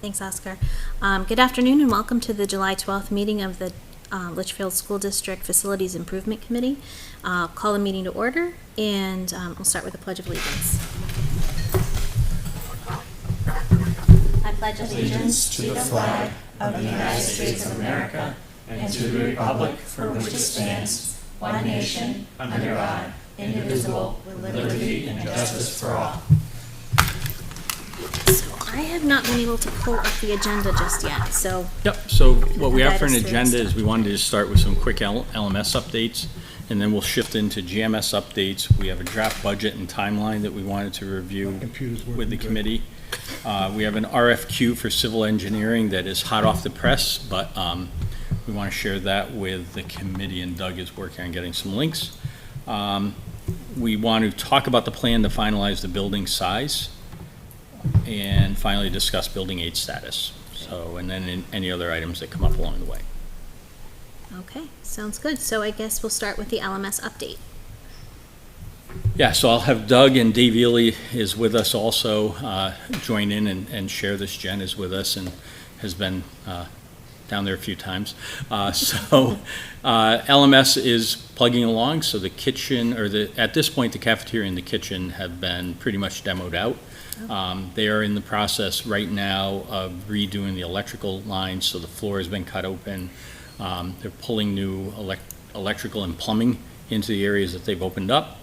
Thanks, Oscar. Good afternoon and welcome to the July 12th meeting of the Litchfield School District Facilities Improvement Committee. Call the meeting to order, and we'll start with the Pledge of Allegiance. I pledge allegiance to the flag of the United States of America and to the republic for which it stands, one nation, under God, indivisible, with liberty and justice for all. So I have not been able to pull up the agenda just yet, so. Yep, so what we have for an Guide us through agenda this is we wanted to start with some quick LMS updates, and then we'll shift into GMS updates. We have a draft budget and timeline that we wanted to review with the committee. We have an RFQ for civil engineering that is hot off the press, but we want to share that with the committee, and Doug is working on getting some links. We want to talk about the plan to finalize the building size, and finally discuss building aid status. So, and then any other items that come up along the way. Okay, sounds good. So I guess we'll start with the LMS update. Yeah, so I'll have Doug, and Dave Ely is with us also, join in and share this. Jen is with us and has been down there a few times. LMS is plugging along, so the kitchen, at this point, the cafeteria and the kitchen have been pretty much demoed out. They are in the process right now of redoing the electrical lines, so the floor has been cut open. They're pulling new electrical and plumbing into the areas that they've opened up.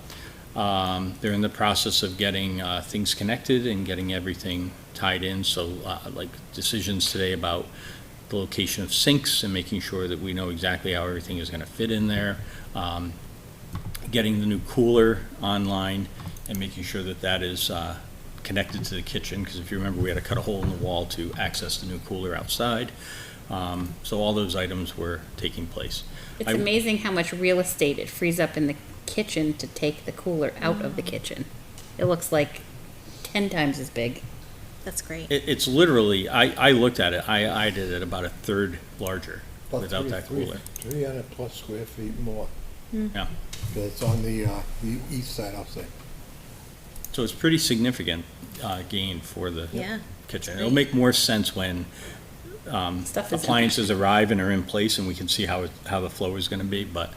They're in the process of getting things connected and getting everything tied in, so like decisions today about the location of sinks and making sure that we know exactly how everything is going to fit in there. Getting the new cooler online and making sure that that is connected to the kitchen, because if you remember, we had to cut a hole in the wall to access the new cooler outside. So all those items were taking place. It's amazing how much real estate it frees up in the kitchen to take the cooler out of the kitchen. It looks like 10 times as big. That's great. It's literally, I looked at it, I did it about a third larger without that cooler. 300 plus square feet more. Yeah. Because it's on the east side, I'll say. So it's pretty significant gain for the kitchen. It'll make more sense when appliances arrive and are in place and we can see how the flow is going to be. But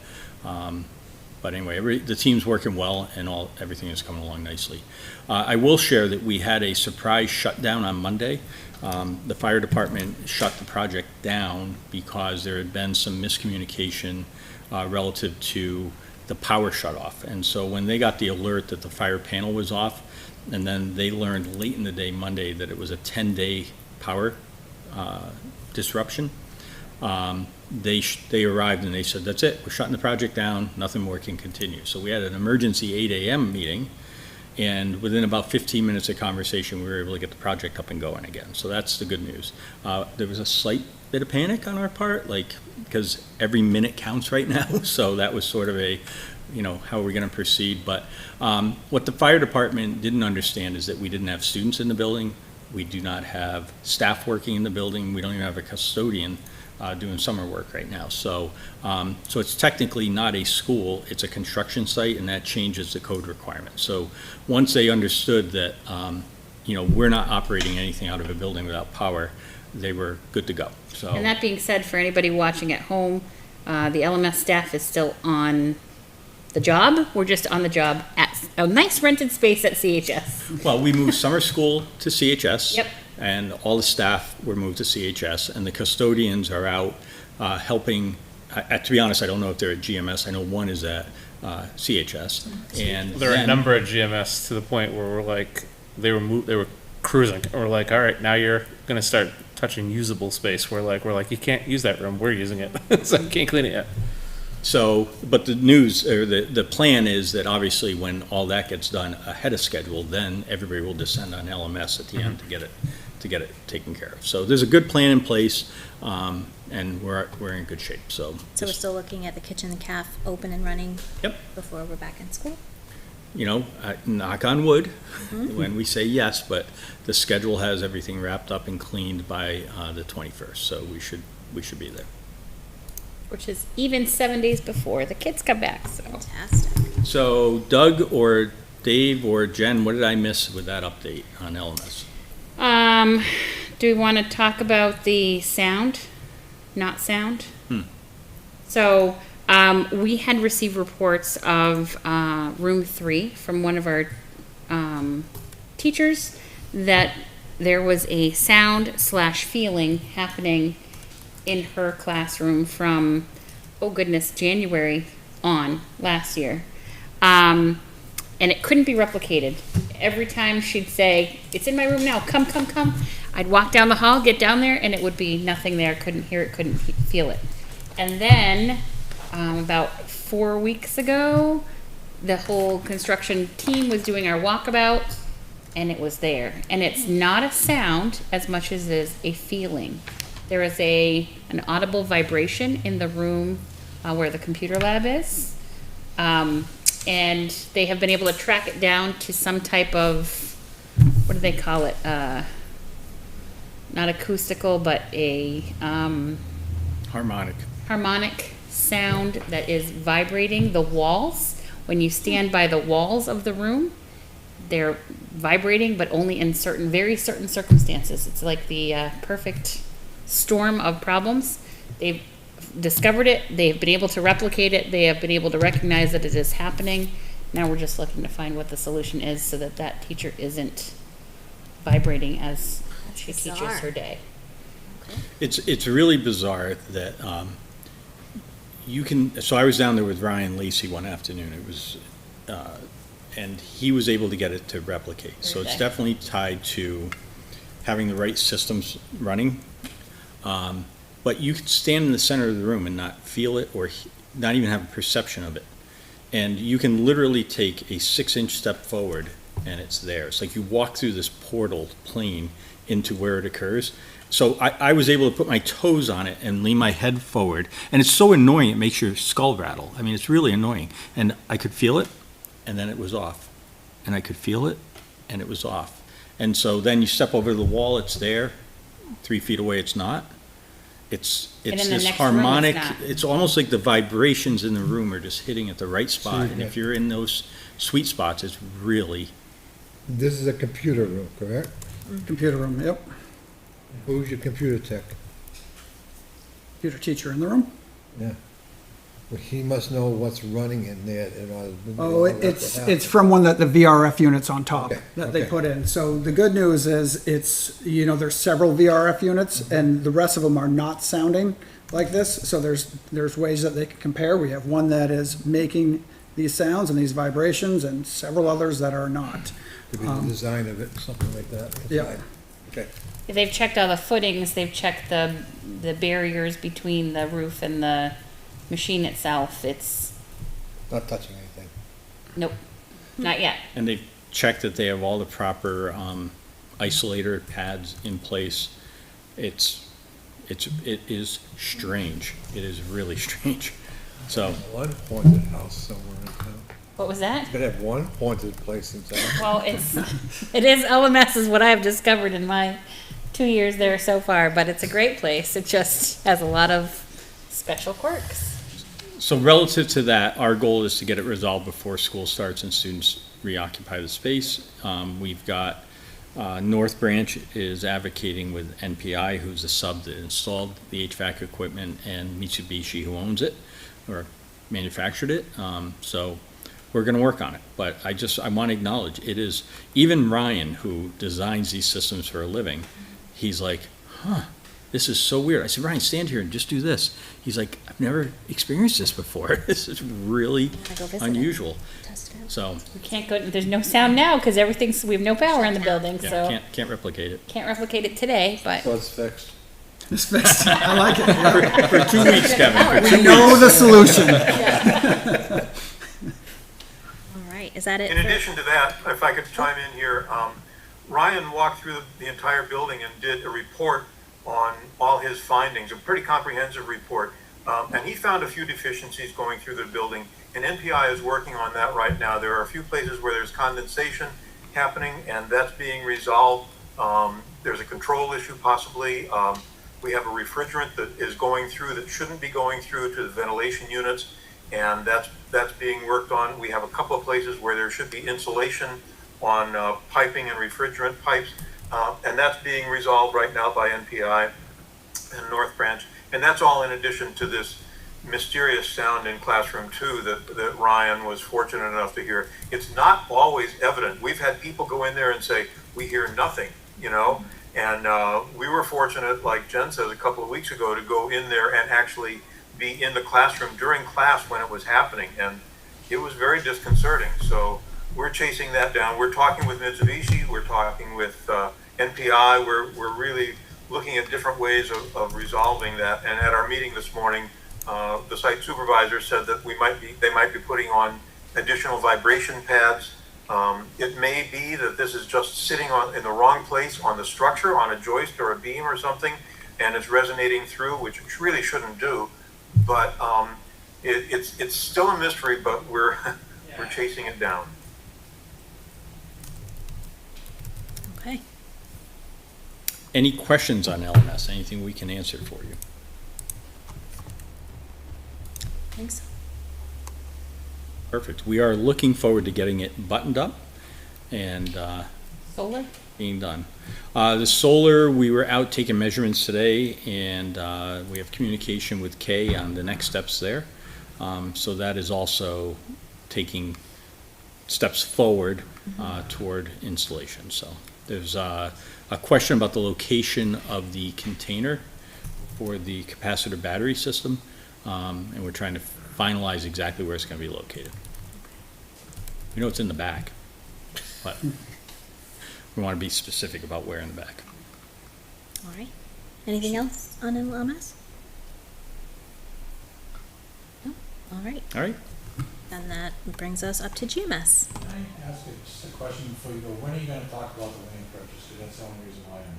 anyway, the team's working well and everything is coming along nicely. I will share that we had a surprise shutdown on Monday. The fire department shut the project down because there had been some miscommunication relative to the power shut off. And so when they got the alert that the fire panel was off, and then they learned late in the day Monday that it was a 10-day power disruption, they arrived and they said, that's it, we're shutting the project down, nothing more can continue. So we had an emergency 8 a.m. meeting, and within about 15 minutes of conversation, we were able to get the project up and going again. So that's the good news. There was a slight bit of panic on our part, because every minute counts right now. So that was sort of how are we going to proceed? But what the fire department didn't understand is that we didn't have students in the building. We do not have staff working in the building. We don't even have a custodian doing summer work right now. So it's technically not a school, it's a construction site, and that changes the code requirements. So once they understood that, we're not operating anything out of a building without power, they were good to go. So. And that being said, for anybody watching at home, the LMS staff is still on the job. We're just on the job at a nice rented space at CHS. Well, we moved summer school to CHS. Yep. And all the staff were moved to CHS, and the custodians are out helping. To be honest, I don't know if they're at GMS. I know one is at CHS. And there are a number at GMS to the point where we're like, they were cruising. And we're like, all right, now you're going to start touching usable space. We're like, you can't use that room. We're using it, so you can't clean it yet. So, but the news, or the plan is that obviously when all that gets done ahead of schedule, then everybody will descend on LMS at the end to get it taken care of. So there's a good plan in place, and we're in good shape. So we're still looking at the kitchen and caf open and running. Yep. Before we're back in school. Knock on wood when we say yes, but the schedule has everything wrapped up and cleaned by the 21st, so we should be there. Which is even 7 days before the kids come back. So fantastic. So Doug or Dave or Jen, what did I miss with that update on LMS? Do we want to talk about the sound? Not sound? So, we had received reports of room 3 from one of our teachers that there was a sound/feeling happening in her classroom from, oh goodness, January on last year. And it couldn't be replicated. Every time she'd say, "It's in my room now, come, come, come," I'd walk down the hall, get down there, and it would be nothing there. Couldn't hear it, couldn't feel it. And then, about 4 weeks ago, the whole construction team was doing our walkabout, and it was there. And it's not a sound as much as it is a feeling. There is an audible vibration in the room where the computer lab is. And they have been able to track it down to some type of, what do they call it? Not acoustical, but a harmonic sound that is vibrating the walls. When you stand by the walls of the room, they're vibrating, but only in very certain circumstances. It's like the perfect storm of problems. They've discovered it. They've been able to replicate it. They have been able to recognize that it is happening. Now we're just looking to find what the solution is so that that teacher isn't vibrating as she teaches her day. It's really bizarre that you can. So I was down there with Ryan Lacey one afternoon. It was, and he was able to get it to replicate. So it's definitely tied to having the right systems running. But you could stand in the center of the room and not feel it or not even have a perception of it. And you can literally take a 6-inch step forward and it's there. It's like you walk through this portal plane into where it occurs. So I was able to put my toes on it and lean my head forward. And it's so annoying, it makes your skull rattle. I mean, it's really annoying. And I could feel it, and then it was off. And I could feel it, and it was off. And so then you step over the wall, it's there. 3 feet away, it's not. It's in the this next room, harmonic, it's not. it's almost like the vibrations in the room are just hitting at the right spot. And if you're in those sweet spots, it's really, This is a computer room, correct? Computer room, yep. Who's your computer tech? Computer teacher in the room. Yeah. Well, he must know what's running in there in order to. Oh, it's from one that the VRF units on top Okay, that they okay. put in. So the good news is there's several VRF units and the rest of them are not sounding like this. So there's ways that they can compare. We have one that is making these sounds and these vibrations and several others that are not. Could be the design of it, something like that. Yeah. inside. Okay. They've checked all the footings, they've checked the barriers between the roof and the machine itself. It's, Not touching anything. nope, not yet. and they've checked that they have all the proper isolator pads in place. It is strange. It is really strange. So, One haunted house somewhere in town. What was that? Could have one haunted place in town. Well, it is LMS is what I've discovered in my 2 years there so far, but it's a great place. It just has a lot of special quirks. so relative to that, our goal is to get it resolved before school starts and students reoccupy the space. We've got North Branch is advocating with NPI, who's the sub that installed the HVAC equipment, and Mitsubishi, who owns it or manufactured it. So we're going to work on it. But I want to acknowledge it is, even Ryan, who designs these systems for a living, he's like, this is so weird. I said, Ryan, stand here and just do this. He's like, I've never experienced this before. This is really Gotta go visit it. unusual. Test it out. So, We can't go, there's no sound now because we have no power in the building, yeah, so can't replicate it. can't replicate it today, but So it's fixed. It's fixed. I like it. For 2 weeks, Kevin, for 2 We know the solution. All right, is that it? In addition to that, if I could chime in here, Ryan walked through the entire building and did a report on all his findings, a pretty comprehensive report. And he found a few deficiencies going through the building, and NPI is working on that right now. There are a few places where there's condensation happening, and that's being resolved. There's a control issue possibly. We have a refrigerant that is going through that shouldn't be going through to the ventilation units, and that's being worked on. We have a couple of places where there should be insulation on piping and refrigerant pipes. And that's being resolved right now by NPI and North Branch. And that's all in addition to this mysterious sound in classroom 2 that Ryan was fortunate enough to hear. It's not always evident. We've had people go in there and say, we hear nothing, you know? And we were fortunate, like Jen says, a couple of weeks ago, to go in there and actually be in the classroom during class when it was happening. And it was very disconcerting. So we're chasing that down. We're talking with Mitsubishi, we're talking with NPI, we're really looking at different ways of resolving that. And at our meeting this morning, the site supervisor said that they might be putting on additional vibration pads. It may be that this is just sitting in the wrong place on the structure, on a joist or a beam or something, and it's resonating through, which it really shouldn't do. But it's still a mystery, but we're chasing it down. Okay. Any questions on LMS? Anything we can answer for you? Thanks. Perfect. We are looking forward to getting it buttoned up and Solar? being done. The solar, we were out taking measurements today, and we have communication with Kay on the next steps there. So that is also taking steps forward toward installation. So there's a question about the location of the container for the capacitor battery system, and we're trying to finalize exactly where it's going to be located. We know it's in the back, but we want to be specific about where in the back. All right. Anything else on LMS? No? All right. All right? Then that brings us up to GMS. Can I ask just a question before you go? When are you gonna talk about the land purchase? Because that's the only reason why I'm here.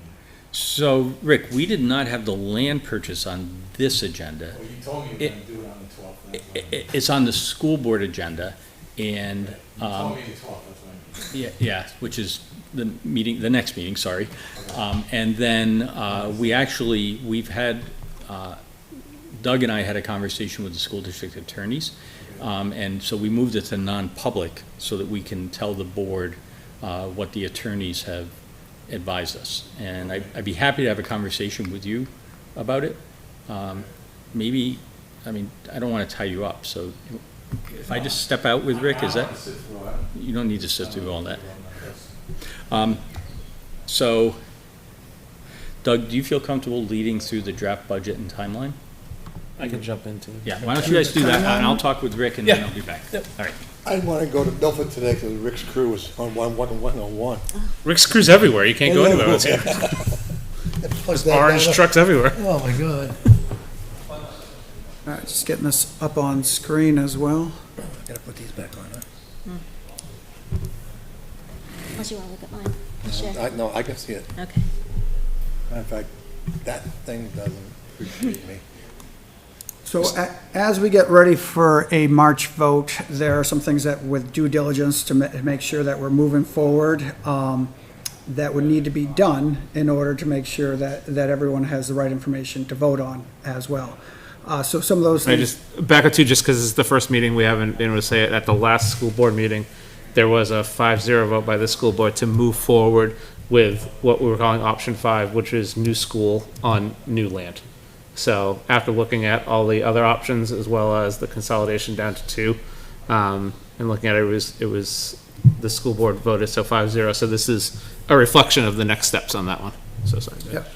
So, Rick, we did not have the land purchase on this agenda. Well, you told me you were gonna do it on the 12th. That's what I mean. It's on the school board agenda, and, You told me the 12th, that's what I mean. yeah, which is the meeting, the next meeting, sorry. And then, we've had, Doug and I had a conversation with the school district attorneys. And so we moved it to non-public so that we can tell the board what the attorneys have advised us. And I'd be happy to have a conversation with you about it. Maybe, I mean, I don't want to tie you up, so if I just step out with Rick, is that? You don't need to sit through all that. So, Doug, do you feel comfortable leading through the draft budget and timeline? I can jump into. Yeah, why don't you guys do that, and I'll talk with Rick, and then I'll be back. All right. I want to go to Milford today because Rick's crew was on 101. Rick's crew's everywhere. You can't go anywhere else here. Plus that- Orange trucks everywhere. Oh, my God. All right, just getting this up on screen as well. Gotta put these back on, huh? Unless you want to look at mine. Share. No, I can see it. Okay. Matter of fact, that thing doesn't appreciate me. So as we get ready for a March vote, there are some things that with due diligence to make sure that we're moving forward, that would need to be done in order to make sure that everyone has the right information to vote on as well. So some of those I things. just back up to just because it's the first meeting we haven't been able to say it. At the last school board meeting, there was a 5-0 vote by the school board to move forward with what we were calling option 5, which is new school on new land. So after looking at all the other options as well as the consolidation down to 2, and looking at it, it was the school board voted so 5-0. So this is a reflection of the next steps on that one. So sorry. Yep.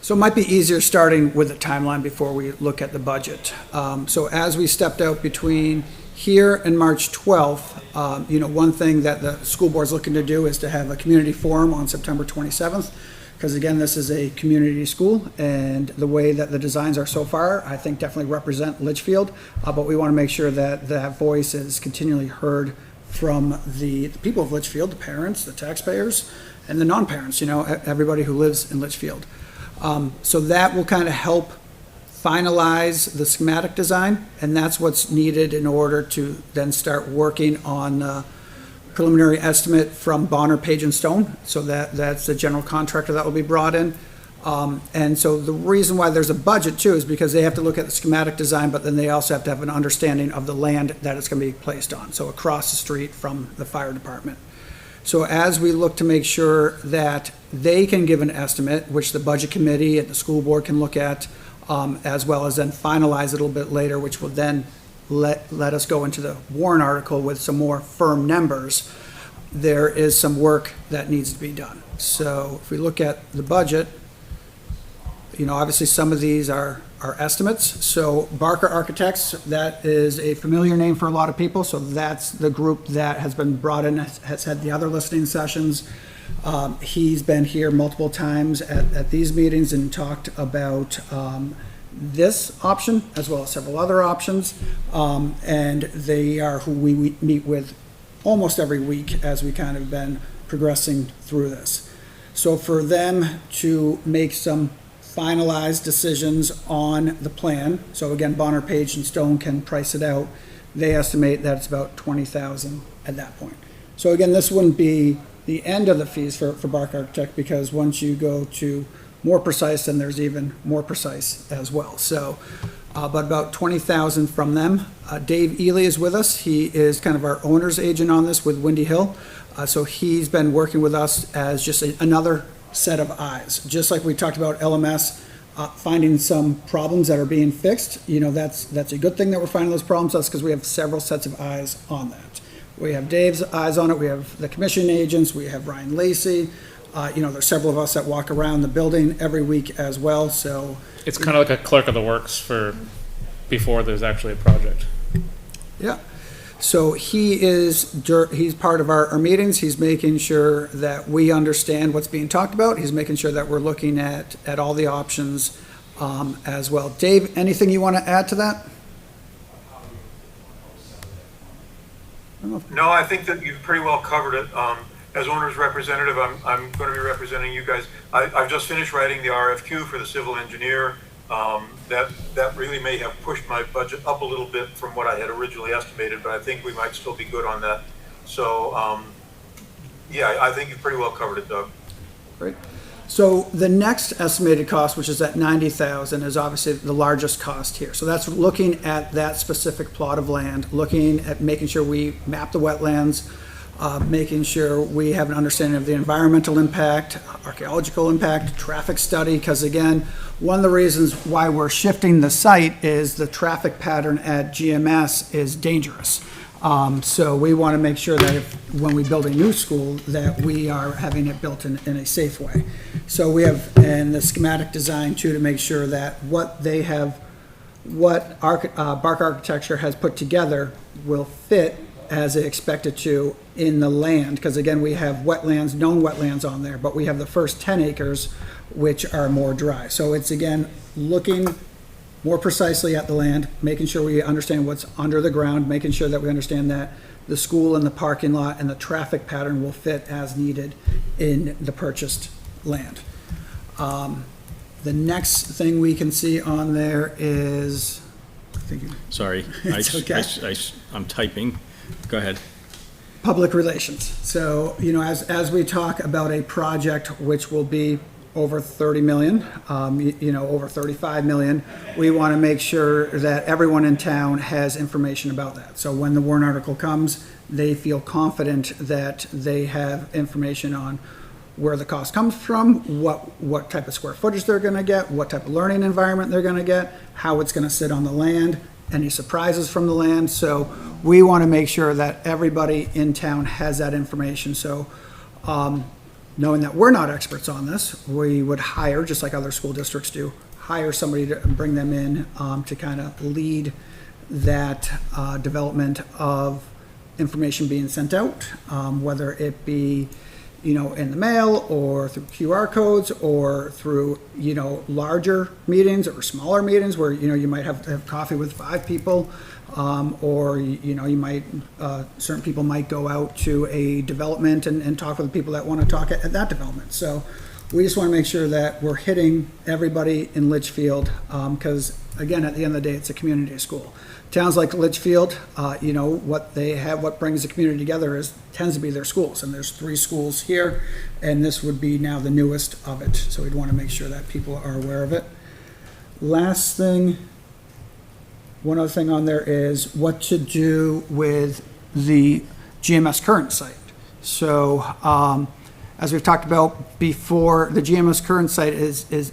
So it might be easier starting with the timeline before we look at the budget. So as we stepped out between here and March 12th, one thing that the school board's looking to do is to have a community forum on September 27th. Because again, this is a community school, and the way that the designs are so far, I think definitely represent Litchfield. But we want to make sure that that voice is continually heard from the people of Litchfield, the parents, the taxpayers, and the non-parents, everybody who lives in Litchfield. So that will kind of help finalize the schematic design, and that's what's needed in order to then start working on preliminary estimate from Bonner, Page and Stone. So that's the general contractor that will be brought in. And so the reason why there's a budget too is because they have to look at the schematic design, but then they also have to have an understanding of the land that it's going to be placed on. So across the street from the fire department. So as we look to make sure that they can give an estimate, which the budget committee and the school board can look at, as well as then finalize it a little bit later, which will then let us go into the warrant article with some more firm numbers, there is some work that needs to be done. So if we look at the budget, obviously some of these are estimates. So Barker Architects, that is a familiar name for a lot of people. So that's the group that has been brought in, has had the other listening sessions. He's been here multiple times at these meetings and talked about this option as well as several other options. And they are who we meet with almost every week as we kind of been progressing through this. So for them to make some finalized decisions on the plan, so again, Bonner, Page, and Stone can price it out, they estimate that it's about $20,000 at that point. So again, this wouldn't be the end of the fees for Barker Architect, because once you go to more precise, then there's even more precise as well. So, but about $20,000 from them. Dave Ely is with us. He is kind of our owner's agent on this with Windy Hill. So he's been working with us as just another set of eyes. Just like we talked about LMS, finding some problems that are being fixed. That's a good thing that we're finding those problems. That's because we have several sets of eyes on that. We have Dave's eyes on it. We have the commission agents. We have Ryan Lacey. There's several of us that walk around the building every week as well. So It's kind of like a clerk of the works for before there's actually a project. yeah. So he's part of our meetings. He's making sure that we understand what's being talked about. He's making sure that we're looking at all the options as well. Dave, anything you want to add to that? No, I think that you've pretty well covered it. As owner's representative, I'm going to be representing you guys. I've just finished writing the RFQ for the civil engineer. That really may have pushed my budget up a little bit from what I had originally estimated, but I think we might still be good on that. So, yeah, I think you've pretty well covered it, Doug. Great. So the next estimated cost, which is at $90,000, is obviously the largest cost here. So that's looking at that specific plot of land, looking at making sure we map the wetlands, making sure we have an understanding of the environmental impact, archaeological impact, traffic study, because again, one of the reasons why we're shifting the site is the traffic pattern at GMS is dangerous. So we want to make sure that when we build a new school, that we are having it built in a safe way. So we have, and the schematic design too, to make sure that what they have, Bark Architecture has put together will fit as they expect it to in the land, because again, we have wetlands, known wetlands on there, but we have the first 10 acres, which are more dry. So it's again, looking more precisely at the land, making sure we understand what's under the ground, making sure that we understand that the school and the parking lot and the traffic pattern will fit as needed in the purchased land. The next thing we can see on there is, Sorry, It's okay. I'm typing. Go ahead. public relations. So, as we talk about a project which will be over 30 million, over 35 million, we want to make sure that everyone in town has information about that. So when the warrant article comes, they feel confident that they have information on where the cost comes from, what type of square footage they're going to get, what type of learning environment they're going to get, how it's going to sit on the land, any surprises from the land. So we want to make sure that everybody in town has that information. So knowing that we're not experts on this, we would hire, just like other school districts do, hire somebody to bring them in to kind of lead that development of information being sent out, whether it be in the mail or through QR codes or through, larger meetings or smaller meetings where, you might have coffee with 5 people, or, you might, certain people might go out to a development and talk with the people that want to talk at that development. So we just want to make sure that we're hitting everybody in Litchfield, because again, at the end of the day, it's a community school. Towns like Litchfield, what they have, what brings the community together tends to be their schools. And there's 3 schools here, and this would be now the newest of it. So we'd want to make sure that people are aware of it. Last thing, one other thing on there is what to do with the GMS current site. So, as we've talked about before, the GMS current site is,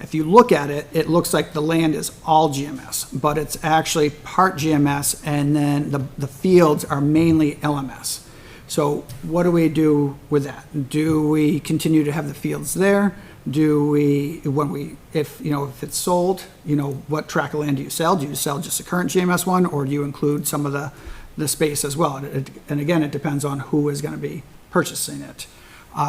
if you look at it, it looks like the land is all GMS, but it's actually part GMS, and then the fields are mainly LMS. So what do we do with that? Do we continue to have the fields there? Do we, if it's sold, what tract of land do you sell? Do you sell just the current GMS one, or do you include some of the space as well? And again, it depends on who is going to be purchasing it.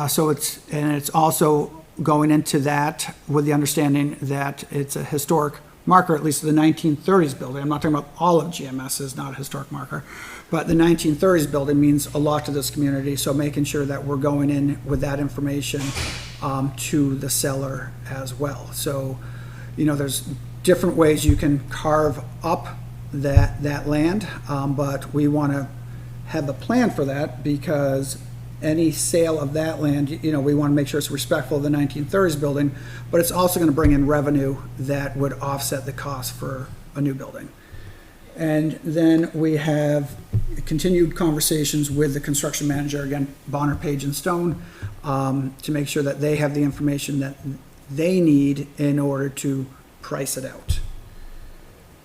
So it's also going into that with the understanding that it's a historic marker, at least the 1930s building. I'm not talking about all of GMS is not a historic marker, but the 1930s building means a lot to this community. So making sure that we're going in with that information to the seller as well. So, there's different ways you can carve up that land, but we want to have a plan for that, because any sale of that land, we want to make sure it's respectful of the 1930s building, but it's also going to bring in revenue that would offset the cost for a new building. And then we have continued conversations with the construction manager, again, Bonner, Page and Stone, to make sure that they have the information that they need in order to price it out.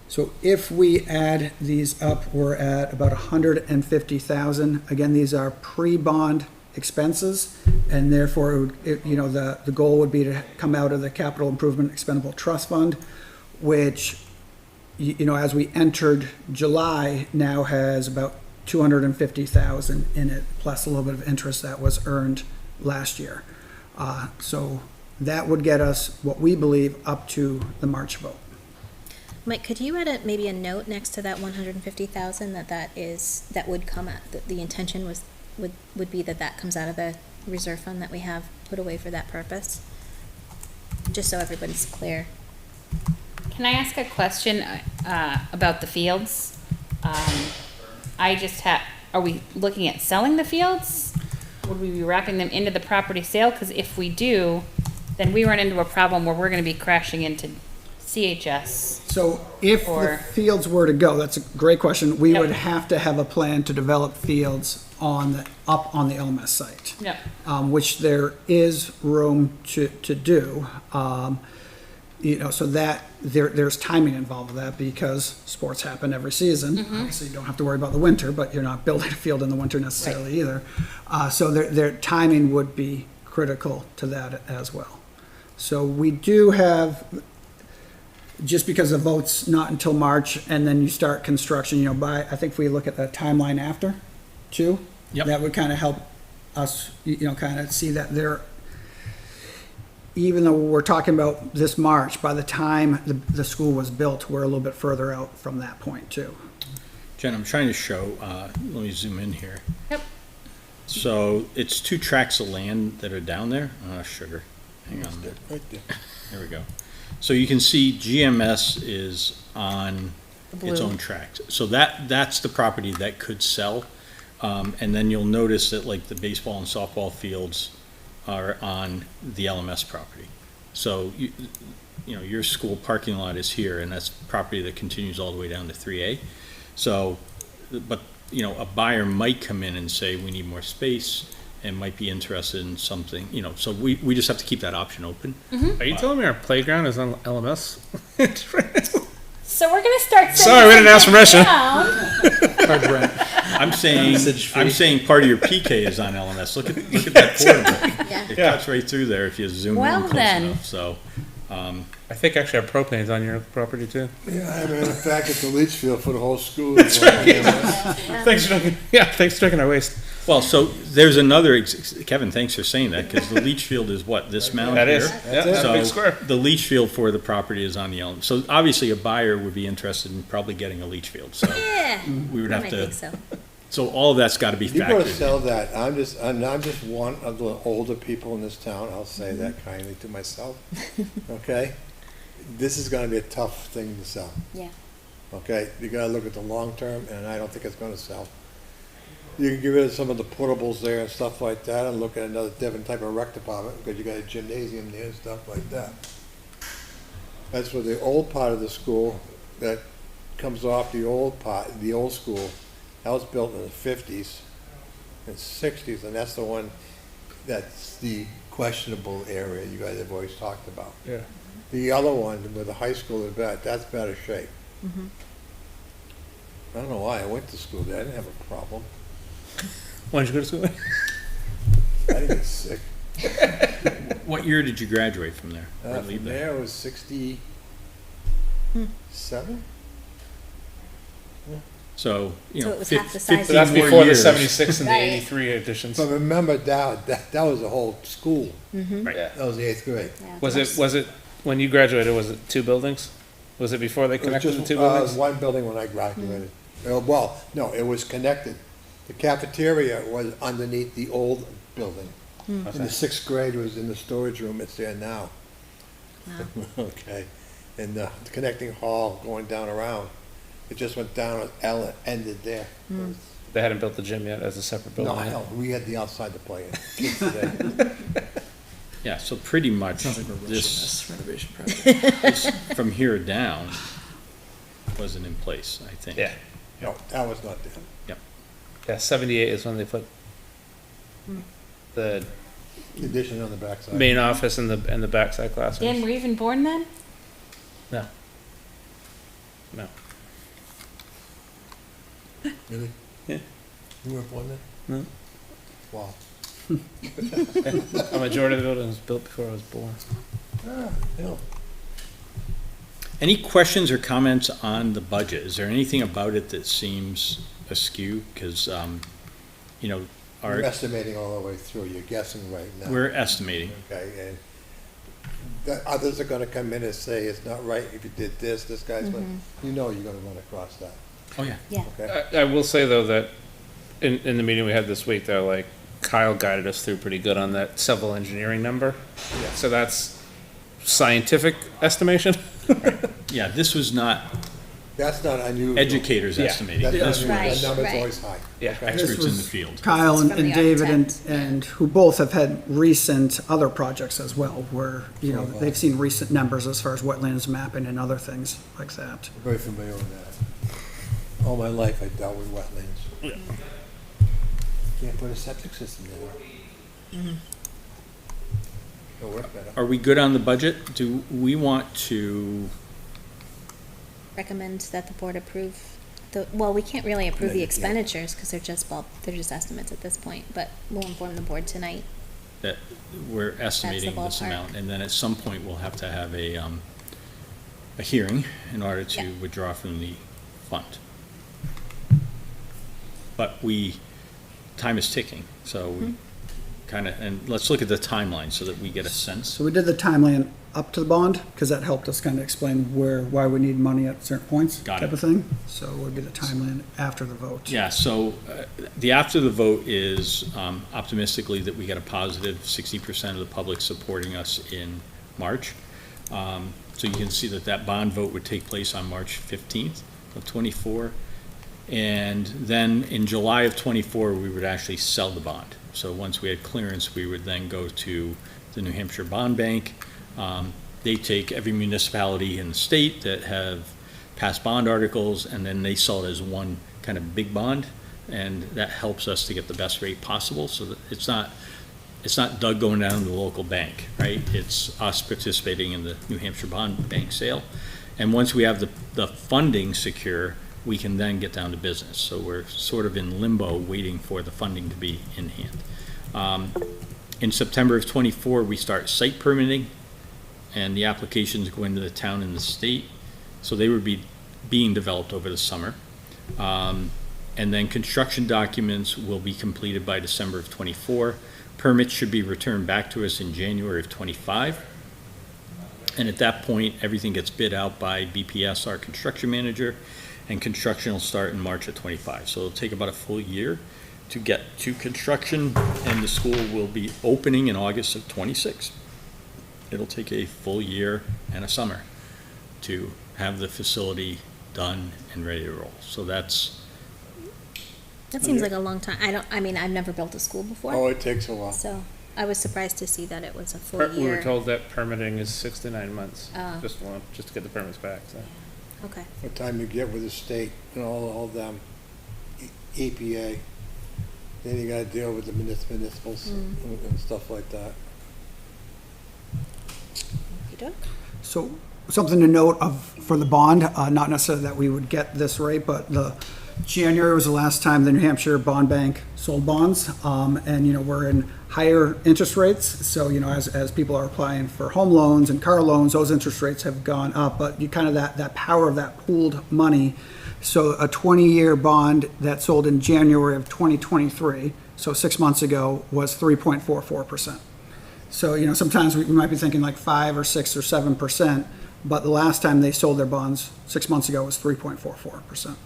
So if we add these up, we're at about 150,000. Again, these are pre-bond expenses, and therefore, the goal would be to come out of the Capital Improvement Expendable Trust Fund, which, as we entered July, now has about 250,000 in it, plus a little bit of interest that was earned last year. So that would get us what we believe up to the March vote. Mike, could you add maybe a note next to that 150,000 that would come out, the intention would be that comes out of the reserve fund that we have put away for that purpose? Just so everybody's clear. Can I ask a question about the fields? Are we looking at selling the fields? Would we be wrapping them into the property sale? Because if we do, then we run into a problem where we're going to be crashing into CHS. So if the fields were to go, that's a great question. We would have to have a plan to develop fields up on the LMS site. Yep. Which there is room to do. So that there's timing involved with that, because sports happen every season. Obviously, you don't have to worry about the winter, but you're not building a field in the winter necessarily either. So their timing would be critical to that as well. So we do have, just because the vote's not until March, and then you start construction, I think if we look at the timeline after, too, that would kind of help us, kind of see that there, even though we're talking about this March, by the time the school was built, we're a little bit further out from that point, too. Jen, I'm trying to show, let me zoom in here. Yep. So it's 2 tracts of land that are down there. Sugar. Hang on. Right there. There we go. So you can see GMS is on its own tract. So that's the property that could sell. And then you'll notice that like the baseball and softball fields are on the LMS property. So your school parking lot is here, and that's property that continues all the way down to 3A. So, but a buyer might come in and say, we need more space, and might be interested in something, so we just have to keep that option open. Are you telling me our playground is on LMS? So we're gonna start. Sorry, we didn't ask permission. I'm saying part of your PK is on LMS. Look at that portable. Yeah. It cuts right through there if you zoom in close enough. So, I think actually our propane's on your property too. Yeah, in fact, it's a leach field for the whole school. That's right. Thanks for checking our waste. well, so there's another Kevin. Thanks for saying that, because the leach field is what, this mound That here. is. Yeah, that's a big square. The leach field for the property is on the LMS. So obviously, a buyer would be interested in probably getting a leach field. So Yeah. we would have I to. think so. So all of that's got to be You gotta factored. sell that. I'm just one of the older people in this town. I'll say that kindly to myself. Okay? This is gonna be a tough thing to sell. Yeah. Okay? You gotta look at the long term, and I don't think it's gonna sell. You can get rid of some of the portables there and stuff like that, and look at another different type of rec department, because you got a gymnasium there and stuff like that. As for the old part of the school, that comes off the old part, the old school, that was built in the 50s. It's 60s, and that's the one, that's the questionable area you guys have always talked about. Yeah. The other one with the high school is bad, that's better shape. I don't know why, I went to school there, I didn't have a problem. Why did you go to school? I didn't get sick. What year did you graduate from there? Or leave From there? there it was 67? So, you So know, it was half the size. 15 So that's more before the years. 76 and the Right. 83 editions. But remember, that was the whole school, Right. that was the 8th grade. Yeah, Was most- it, when you graduated, was it 2 buildings? Was it before they It was connected the just 2 buildings? one building when I graduated. Well, no, it was connected. The cafeteria was underneath the old building. And Okay. the 6th grade was in the storage room, it's there now. Wow. Okay, and the connecting hall going down around, it just went down, and ended there. They hadn't built the gym yet as a separate No, building. hell, we had the outside to play in. Kids today. Yeah, so pretty much Sounds like we're rushing this, this renovation project. this from here down wasn't in place, I think. Yeah. No, that was not there. Yeah, 78 is when they put the Addition on the backside. main office and the backside classrooms. Dan, were you even born then? No. No. Really? Yeah. You weren't born then? No. Wow. A majority of the building was built before I was born. Yeah. Any questions or comments on the budget? Is there anything about it that seems askew? Because, you know, You're estimating all the way through, you're guessing right now. we're estimating. Okay, and the others are gonna come in and say, it's not right if you did this guy's gonna, you know you're gonna run across that, Oh, yeah. Yeah. okay? I will say though that in the meeting we had this week, though, like Kyle guided us through pretty good on that civil engineering number. Yeah. So that's scientific estimation. Yeah, this was not That's not unusual. educators Yeah. estating. That's not This unusual, Right, that number's right. always high. Yeah. Okay? experts in was the field. Kyle It's and from and the David architect. and who both have had recent other projects as well, where, you know, they've seen recent numbers as far as wetlands mapping and other things like that. I'm very familiar with that. All my life I dealt with wetlands. Can't put a septic system in. It'll work better. Are we good on the budget? Do we want to, Recommend that the board approve well, we can't really approve No, the you can't. expenditures because they're just estimates at this point, but we'll inform the board tonight. that we're estimating this ballpark. amount? And then at some point, we'll have to have a hearing in order to Yeah. withdraw from the fund. But time is ticking, so we kind of, and let's look at the timeline so that we get a sense. So we did the timeline up to the bond, because that helped us kind of explain why we need money at certain points. Got Type it. of thing. So it would be the timeline after the vote. Yeah, so the after the vote is optimistically that we get a positive 60% of the public supporting us in March. So you can see that bond vote would take place on March 15th of '24. And then in July of '24, we would actually sell the bond. So once we had clearance, we would then go to the New Hampshire Bond Bank. They take every municipality in the state that have passed bond articles, and then they sell it as one kind of big bond, and that helps us to get the best rate possible, so that it's not Doug going down to the local bank, right? It's us participating in the New Hampshire Bond Bank sale. And once we have the funding secure, we can then get down to business. So we're sort of in limbo, waiting for the funding to be in hand. In September of '24, we start site permitting, and the applications go into the town and the state. So they would be being developed over the summer. And then construction documents will be completed by December of '24. Permits should be returned back to us in January of '25. And at that point, everything gets bid out by BPS, our construction manager, and construction will start in March of '25. So it'll take about a full year to get to construction, and the school will be opening in August of '26. It'll take a full year and a summer to have the facility done and ready to roll. So That seems like a long time. I've never built a school before. Oh, it takes a while. So I was surprised to see that it was a full We year. were told that permitting is 6 to 9 months, Oh. just to get the permits back, so. Okay. What time you get with the state and all them, EPA, Then you gotta deal with the municipals and stuff like that. Okey-doke. So something to note for the bond, not necessarily that we would get this rate, but January was the last time the New Hampshire Bond Bank sold bonds. And, we're in higher interest rates. So, as people are applying for home loans and car loans, those interest rates have gone up. But you kind of that power of that pooled money. So a 20-year bond that sold in January of 2023, so 6 months ago, was 3.44%. So, sometimes we might be thinking like 5 or 6 or 7%, but the last time they sold their bonds 6 months ago was 3.44%.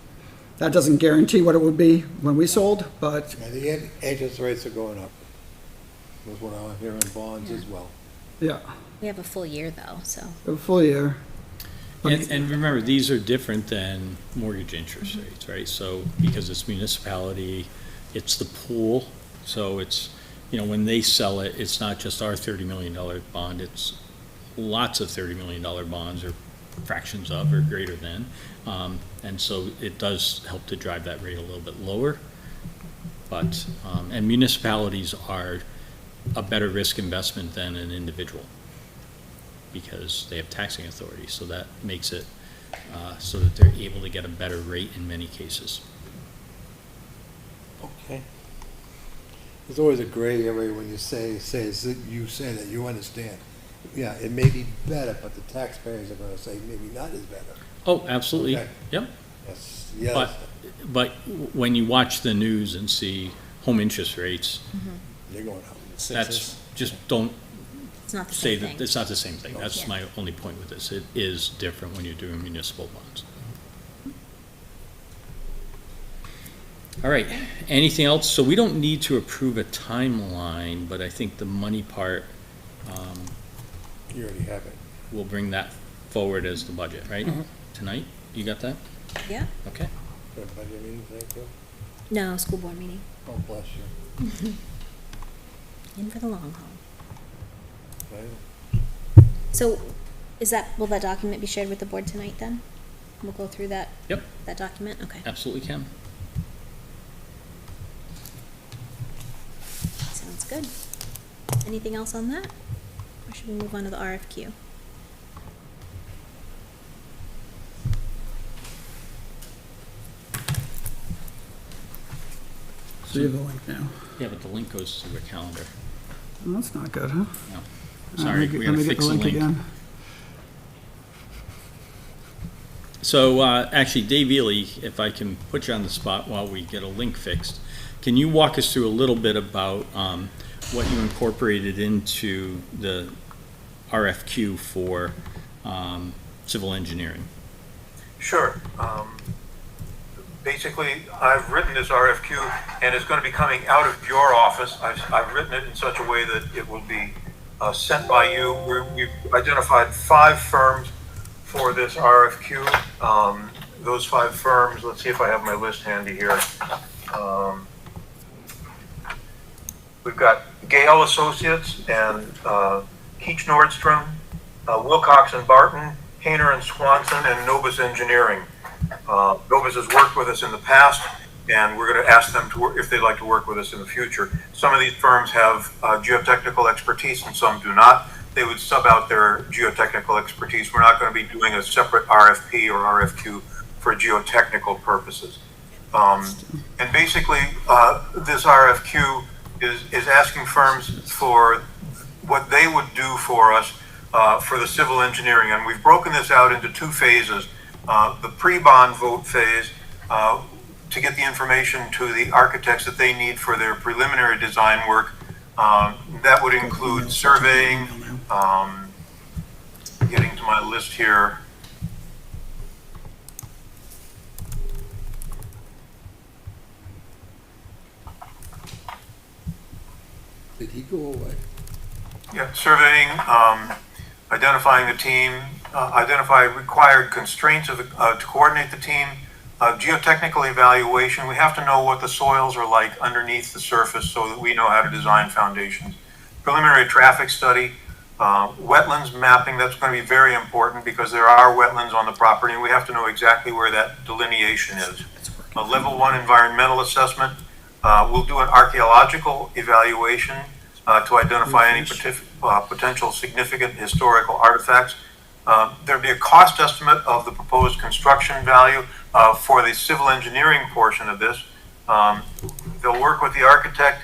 That doesn't guarantee what it would be when we sold, but And the interest rates are going up. That's what I'm hearing bonds as well. yeah, We have a full year though, so. a full year. And remember, these are different than mortgage interest rates, right? So, because it's municipality, it's the pool, so it's, when they sell it, it's not just our $30 million bond, it's lots of $30 million bonds or fractions of or greater than. And so it does help to drive that rate a little bit lower. But, and municipalities are a better risk investment than an individual because they have taxing authority. So that makes it so that they're able to get a better rate in many cases. Okay. There's always a gray area when you say that you understand. Yeah, it may be better, but the taxpayers are gonna say maybe not as better. Oh, absolutely. Okay. Yep. That's, But when you watch the news and see home interest rates, they're going up. that's, just don't It's not the say same that, thing. it's not the same thing. That's Yeah. my only point with this. It is different when you're doing municipal bonds. All right, anything else? So we don't need to approve a timeline, but I think the money part, You already have it. we'll bring that forward as the budget, right? Tonight? You got that? Yeah. Okay. Good budget meeting, thank you. No, school board meeting. Oh, bless you. In for the long haul. Right. So will that document be shared with the board tonight then? We'll go through that Yep, document? Okay. absolutely can. Sounds good. Anything else on that? Or should we move on to the RFQ? So you have the link now. Yeah, but the link goes to the calendar. Well, that's not good, huh? No. Sorry, we gotta fix the link. Again. So, actually, Dave Ely, if I can put you on the spot while we get a link fixed, can you walk us through a little bit about what you incorporated into the RFQ for civil engineering? Sure. Basically, I've written this RFQ, and it's going to be coming out of your office. I've written it in such a way that it will be sent by you. We've identified 5 firms for this RFQ. Those 5 firms, let's see if I have my list handy here. We've got Gale Associates and Keach Nordstrom, Wilcox and Barton, Hayner and Swanson, and Novus Engineering. Novus has worked with us in the past, and we're going to ask them to work, if they'd like to work with us in the future. Some of these firms have geotechnical expertise and some do not. They would sub out their geotechnical expertise. We're not going to be doing a separate RFP or RFQ for geotechnical purposes. And basically, this RFQ is asking firms for what they would do for us for the civil engineering. And we've broken this out into 2 phases. The pre-bond vote phase, to get the information to the architects that they need for their preliminary design work. That would include surveying, getting to my list here. Did he go away? Yeah, surveying, identifying the team, identify required constraints of to coordinate the team, geotechnical evaluation. We have to know what the soils are like underneath the surface so that we know how to design foundations. Preliminary traffic study, wetlands mapping. That's going to be very important because there are wetlands on the property and we have to know exactly where that delineation is. Level 1 environmental assessment, We'll do an archaeological evaluation to identify any potential significant historical artifacts. There'll be a cost estimate of the proposed construction value for the civil engineering portion of this. They'll work with the architect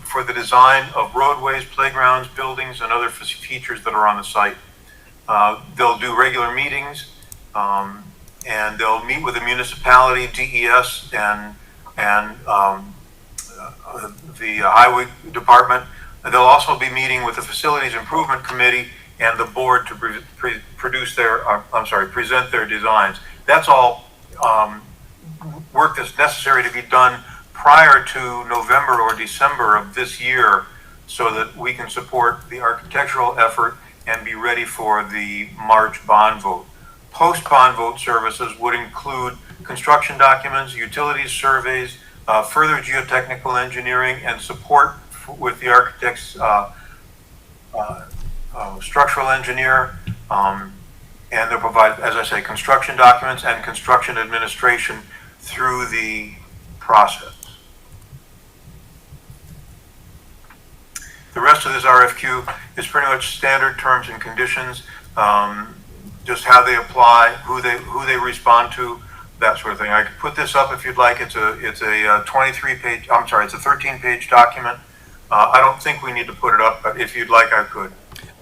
for the design of roadways, playgrounds, buildings, and other features that are on the site. They'll do regular meetings, and they'll meet with the municipality, DES, and the highway department. They'll also be meeting with the facilities improvement committee and the board to present their designs. That's all work that's necessary to be done prior to November or December of this year, so that we can support the architectural effort and be ready for the March bond vote. Post-bond vote services would include construction documents, utilities surveys, further geotechnical engineering, and support with the architect's structural engineer, and they'll provide, as I say, construction documents and construction administration through the process. The rest of this RFQ is pretty much standard terms and conditions, just how they apply, who they respond to, that sort of thing. I could put this up if you'd like. It's a 13-page document. I don't think we need to put it up, but if you'd like, I could.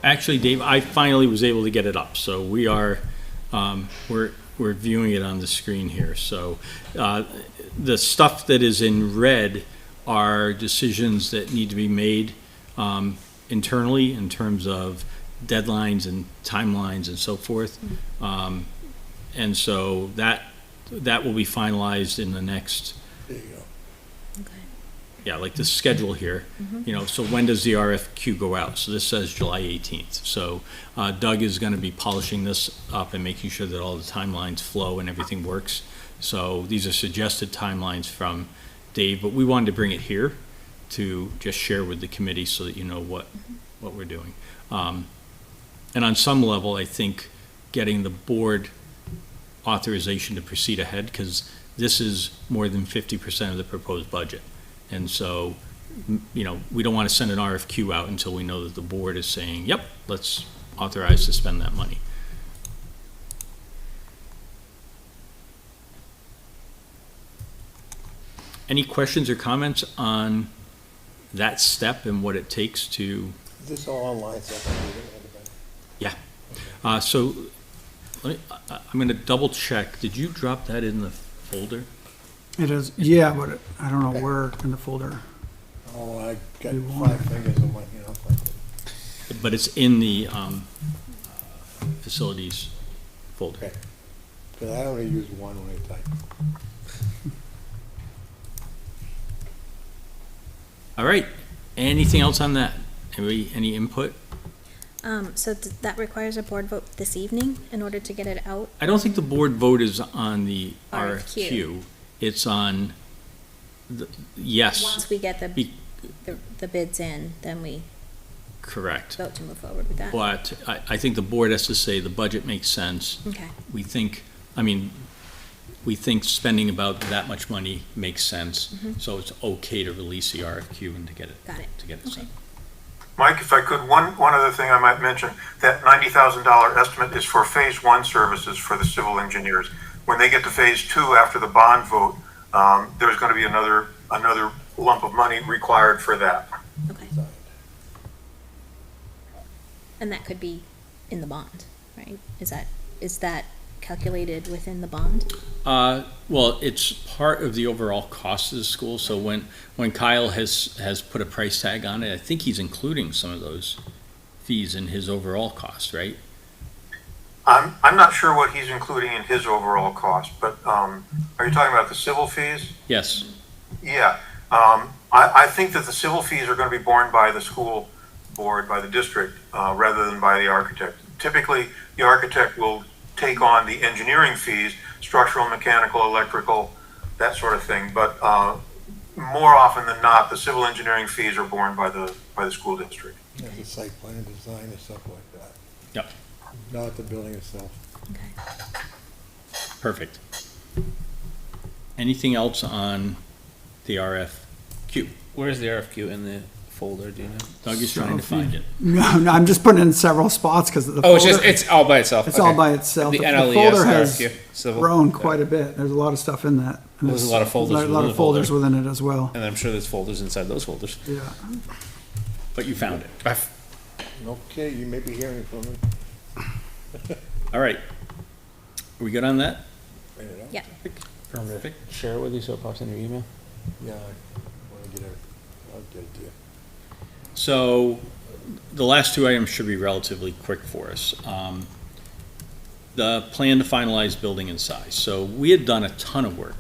Actually, Dave, I finally was able to get it up, so we are, we're viewing it on the screen here. So the stuff that is in red are decisions that need to be made internally in terms of deadlines and timelines and so forth. And so that will be finalized in the next, There you go. yeah, like the schedule here, you know, so when does the RFQ go out? So this says July 18th. So Doug is going to be polishing this up and making sure that all the timelines flow and everything works. So these are suggested timelines from Dave, but we wanted to bring it here to just share with the committee so that you know what we're doing. And on some level, I think getting the board authorization to proceed ahead, because this is more than 50% of the proposed budget. And so, you know, we don't want to send an RFQ out until we know that the board is saying, yep, let's authorize to spend that money. Any questions or comments on that step and what it takes to? Is this all online stuff? Yeah. So let me, I'm going to double check. Did you drop that in the folder? It is, yeah, but I don't know where in the folder. Oh, I got You 5 fingers on my, you know. But it's in the facilities folder. Okay. Because I only use one when I type. All right. Anything else on that? Any input? So that requires a board vote this evening in order to get it out? I don't think the board vote is on the RFQ. RFQ. It's on, yes. Once we get the bids in, then we Correct. vote to move forward with that? But I think the board has to say the budget makes sense. Okay. We think spending about that much money makes sense. So it's okay to release the RFQ and to get it. Got it. To get it Okay. sent. Mike, if I could, one other thing I might mention, that $90,000 estimate is for phase 1 services for the civil engineers. When they get to phase 2 after the bond vote, there's going to be another lump of money required for that. Okay. And that could be in the bond, right? Is that calculated within the bond? Well, it's part of the overall cost of the school. So when Kyle has put a price tag on it, I think he's including some of those fees in his overall cost, right? I'm not sure what he's including in his overall cost, but are you talking about the civil fees? Yes. Yeah. I think that the civil fees are going to be borne by the school board, by the district, rather than by the architect. Typically, the architect will take on the engineering fees, structural, mechanical, electrical, that sort of thing. But more often than not, the civil engineering fees are borne by the school district. Yeah, the site plan design and stuff like that. Yep. Not the building itself. Okay. Perfect. Anything else on the RFQ? Q. Where's the RFQ in the folder, do you know? Doug is trying to find it. No, no, I'm just putting in several spots because the Oh, it's folder, just, it's all by itself. it's all Okay. by itself. The The NLES folder has RFQ, civil. grown quite a bit. There's a lot of stuff in that. And There's a lot of folders A lot within of the folders folder. within it as well. And I'm sure there's folders inside those folders. Yeah. But you found it. Okay, you may be hearing from me. All right. Are we good on that? Yeah. Perfect. Share it with you so it pops in your email. Yeah, I wanna get it, I'll get it to you. So the last two items should be relatively quick for us. The plan to finalize building and size. So we had done a ton of work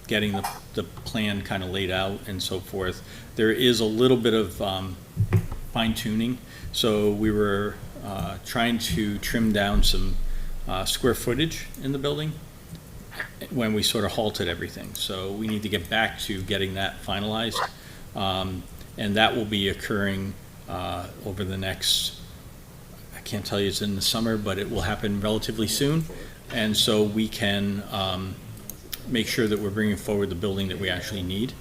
getting the plan kind of laid out and so forth. There is a little bit of fine tuning. So we were trying to trim down some square footage in the building when we sort of halted everything. So we need to get back to getting that finalized. And that will be occurring over the next, I can't tell you it's in the summer, but it will happen relatively soon. And so we can make sure that we're bringing forward the building that we actually need.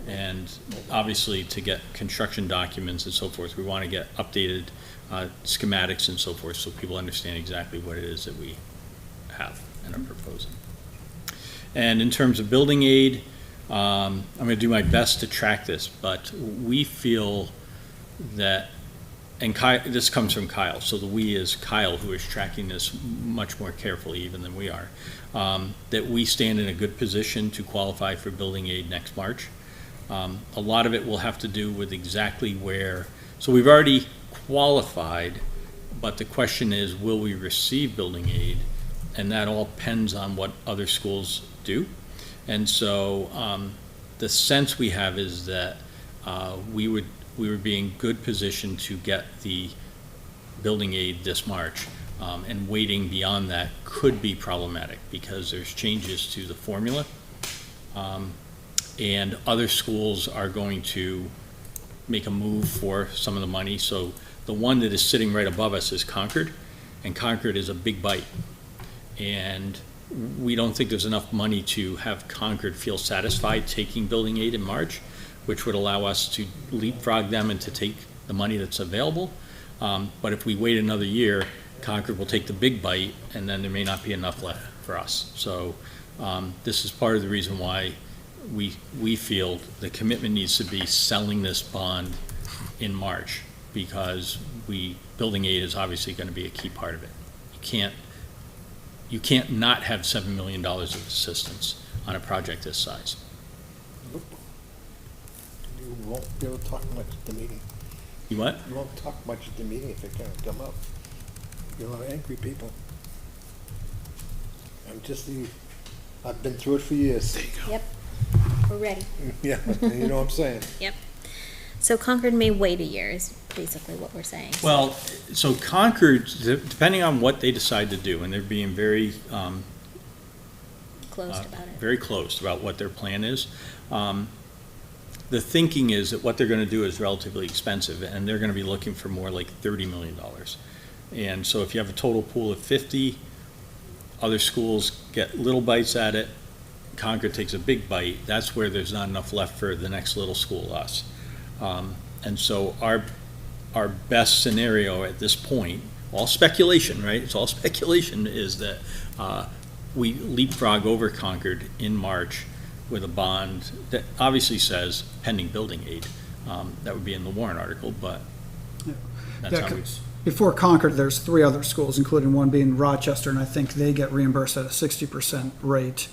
And obviously, to get construction documents and so forth, we want to get updated schematics and so forth, so people understand exactly what it is that we have and are proposing. And in terms of building aid, I'm going to do my best to track this, but we feel that, and this comes from Kyle, so the we is Kyle, who is tracking this much more carefully even than we are, that we stand in a good position to qualify for building aid next March. A lot of it will have to do with exactly where, so we've already qualified, but the question is, will we receive building aid? And that all depends on what other schools do. And so the sense we have is that we would be in good position to get the building aid this March. And waiting beyond that could be problematic because there's changes to the formula. And other schools are going to make a move for some of the money. So the one that is sitting right above us is Concord, and Concord is a big bite. And we don't think there's enough money to have Concord feel satisfied taking building aid in March, which would allow us to leapfrog them and to take the money that's available. But if we wait another year, Concord will take the big bite, and then there may not be enough left for us. So this is part of the reason why we feel the commitment needs to be selling this bond in March, because building aid is obviously going to be a key part of it. You can't not have $7 million of assistance on a project this size. You won't be able to talk much at the meeting. You what? You won't talk much at the meeting if it can't come up. You're a lot of angry people. I've been through it for years. Yep. We're ready. Yeah, you know what I'm saying? Yep. So Concord may wait a year is basically what we're saying. Well, so Concord, depending on what they decide to do, and they're being very Closed about it. very close about what their plan is. The thinking is that what they're going to do is relatively expensive, and they're going to be looking for more like $30 million. And so if you have a total pool of 50, other schools get little bites at it, Concord takes a big bite, that's where there's not enough left for the next little school, us. And so our best scenario at this point, all speculation, right? It's all speculation, is that we leapfrog over Concord in March with a bond that obviously says pending building aid. That would be in the warrant article, but that's Yeah, how we. Before Concord, there's 3 other schools, including one being Rochester, and I think they get reimbursed at a 60% rate.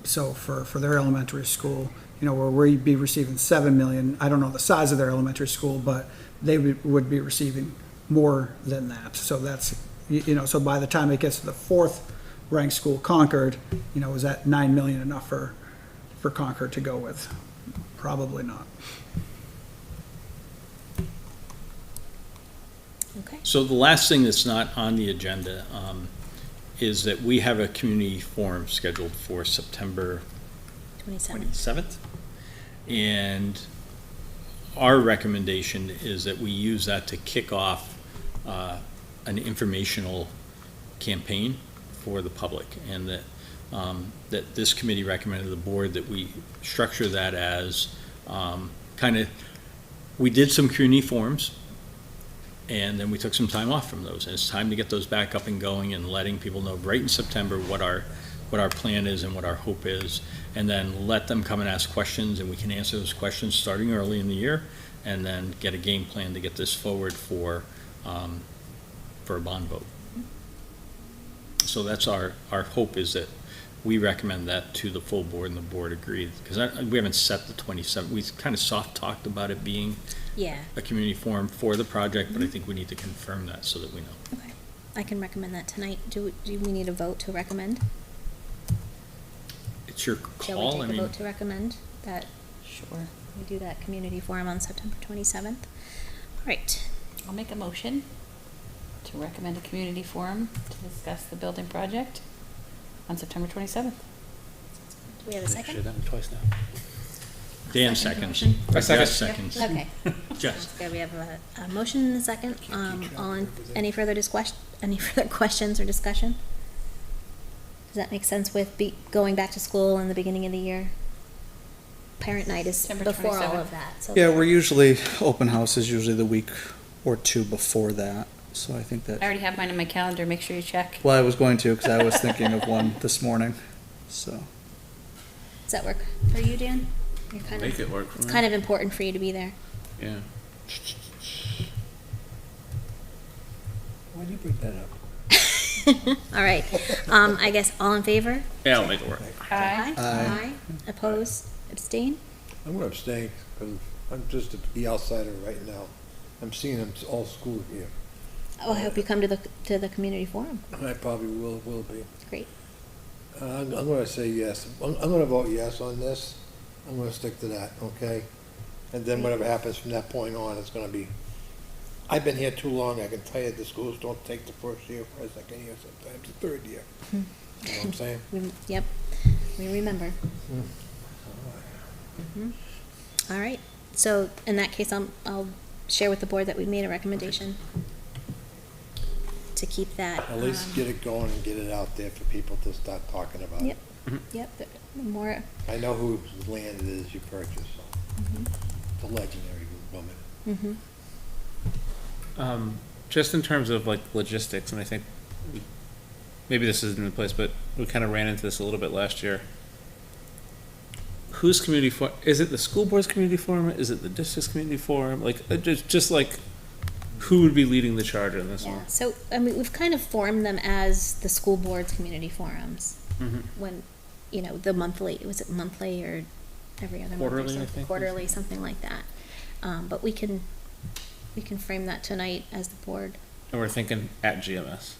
So for their elementary school, where we'd be receiving 7 million, I don't know the size of their elementary school, but they would be receiving more than that. So that's, so by the time it gets to the 4th ranked school, Concord, is that 9 million enough for Concord to go with? Probably not. Okay. So the last thing that's not on the agenda is that we have a community forum scheduled for September 27. 27th. And our recommendation is that we use that to kick off an informational campaign for the public, and that that this committee recommended to the board that we structure that as we did some community forums, and then we took some time off from those. And it's time to get those back up and going and letting people know right in September what our plan is and what our hope is, and then let them come and ask questions, and we can answer those questions starting early in the year, and then get a game plan to get this forward for a bond vote. So that's our hope, is that we recommend that to the full board, and the board agreed, because we haven't set the 27th. We kind of soft talked about it being Yeah, a community forum for the project, but I think we need to confirm that so that we know. okay. I can recommend that tonight. Do we need a vote to recommend? It's your Shall we call. take I a mean, vote to recommend that Sure. we do that community forum on September 27th? All right. I'll make a motion to recommend a community forum to discuss the building project on September 27th. Do we have a Should've second? done it twice now. Dan Second seconds. motion. Or I second. Jess seconds. Okay. Jess. Okay, we have a motion and a second. Any further questions or discussion? Does that make sense with going back to school in the beginning of the year? Parent night is September before all 27th. of that, so. Yeah, we're usually, open house is usually the week or two before that, so I think I that, already have mine on my calendar, make sure you check. well, I was going to, because I was thinking of one this morning, so. Does that work for you, Dan? You're kind Make of, it work for it's me. kind of important for you to be there. Yeah. Why'd you bring that up? All right. I guess all in favor? Yeah, I'll make it work. Aye. Aye. Oppose? Abstain? I'm gonna abstain, because I'm just the outsider right now. I'm seeing them all school here. Oh, I hope you come to the community forum. I probably will be. Great. I'm gonna say yes. I'm gonna vote yes on this. I'm gonna stick to that, okay? And then whatever happens from that point on, it's gonna be, I've been here too long, I can tell you the schools don't take the first year for a second year, sometimes the third year. You know what I'm saying? Yep, we remember. Mhm. All right, so in that case, I'll share with the board that we made a recommendation to keep that. At least get it going and get it out there for people to start talking about it. Yep, yep, the more, I know whose land it is you purchased, so, it's a legendary woman. mhm. Just in terms of like logistics, and I think maybe this isn't in place, but we kind of ran into this a little bit last year. Whose community forum? Is it the school board's community forum? Is it the district's community forum? Like, just like, who would be leading the charge on this Yeah, one? so, I mean, we've kind of formed them as the school board's community forums. Mhm. When, the monthly, was it monthly or every other month or Quarterly, I something? think. Quarterly, something like that. But we can frame that tonight as the board. And we're thinking at GMS.